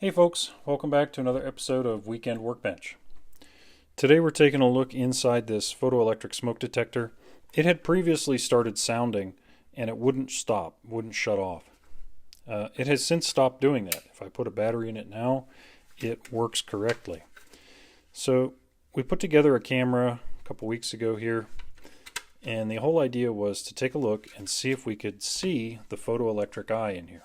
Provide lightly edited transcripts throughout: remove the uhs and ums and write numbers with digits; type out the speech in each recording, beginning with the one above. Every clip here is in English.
Hey folks, welcome back to another episode of Weekend Workbench. Today we're taking a look inside this photoelectric smoke detector. It had previously started sounding and it wouldn't stop, wouldn't shut off. It has since stopped doing that. If I put a battery in it now, it works correctly. So we put together a camera a couple weeks ago here, and the whole idea was to take a look and see if we could see the photoelectric eye in here.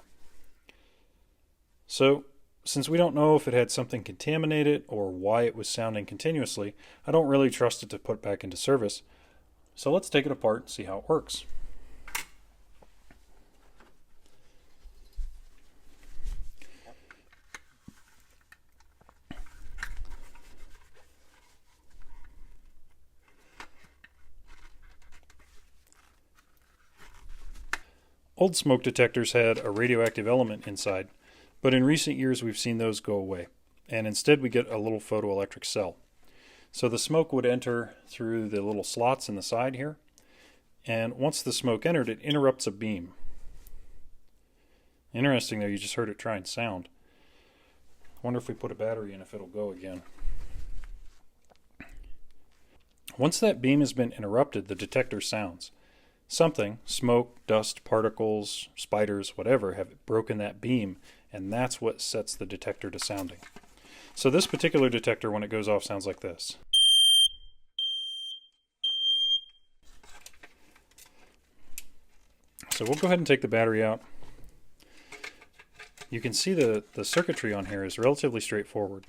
So since we don't know if it had something contaminated or why it was sounding continuously, I don't really trust it to put back into service. So let's take it apart and see how it works. Old smoke detectors had a radioactive element inside, but in recent years we've seen those go away, and instead we get a little photoelectric cell. So the smoke would enter through the little slots in the side here, and once the smoke entered, it interrupts a beam. Interesting though, you just heard it try and sound. I wonder if we put a battery in if it'll go again. Once that beam has been interrupted, the detector sounds. Something, smoke, dust, particles, spiders, whatever, have broken that beam, and that's what sets the detector to sounding. So this particular detector, when it goes off, sounds like this. So we'll go ahead and take the battery out. You can see the circuitry on here is relatively straightforward.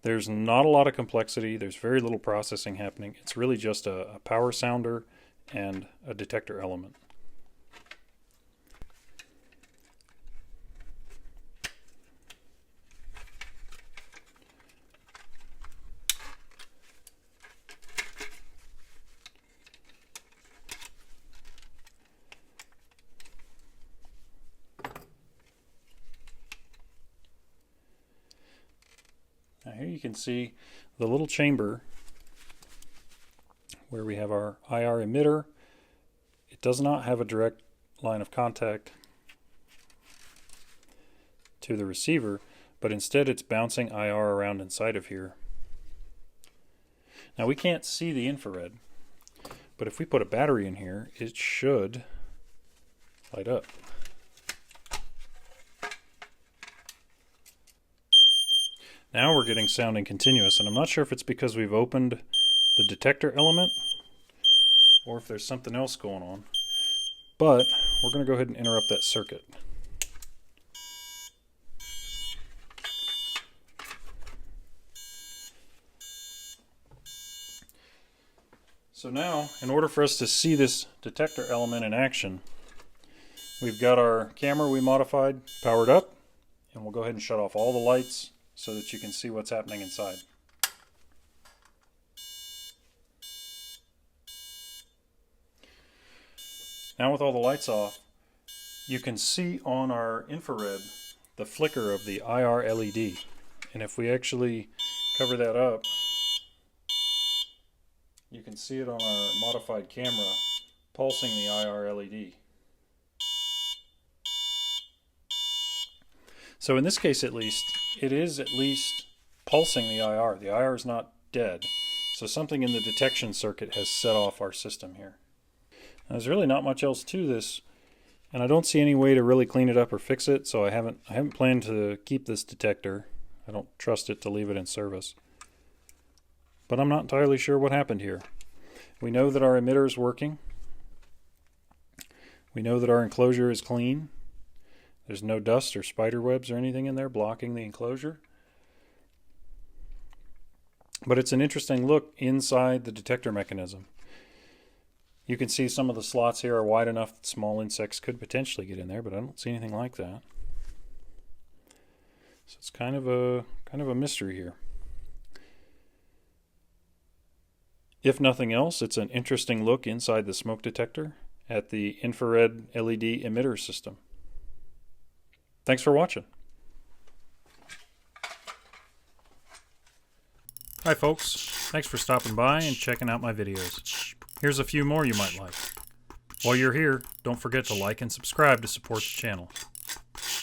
There's not a lot of complexity, there's very little processing happening. It's really just a power sounder and a detector element. Now here you can see the little chamber where we have our IR emitter. It does not have a direct line of contact to the receiver, but instead it's bouncing IR around inside of here. Now we can't see the infrared, but if we put a battery in here, it should light up. Now we're getting sounding continuous, and I'm not sure if it's because we've opened the detector element or if there's something else going on, but we're going to go ahead and interrupt that circuit. So now, in order for us to see this detector element in action, we've got our camera we modified powered up, and we'll go ahead and shut off all the lights so that you can see what's happening inside. Now with all the lights off, you can see on our infrared the flicker of the IR LED. And if we actually cover that up, you can see it on our modified camera pulsing the IR LED. So in this case at least, it is at least pulsing the IR. The IR is not dead. So something in the detection circuit has set off our system here. Now, there's really not much else to this, and I don't see any way to really clean it up or fix it, so I haven't planned to keep this detector. I don't trust it to leave it in service. But I'm not entirely sure what happened here. We know that our emitter is working. We know that our enclosure is clean. There's no dust or spider webs or anything in there blocking the enclosure. But it's an interesting look inside the detector mechanism. You can see some of the slots here are wide enough that small insects could potentially get in there, but I don't see anything like that. So it's kind of a mystery here. If nothing else, it's an interesting look inside the smoke detector at the infrared LED emitter system. Thanks for watching. Hi folks, thanks for stopping by and checking out my videos. Here's a few more you might like. While you're here, don't forget to like and subscribe to support the channel.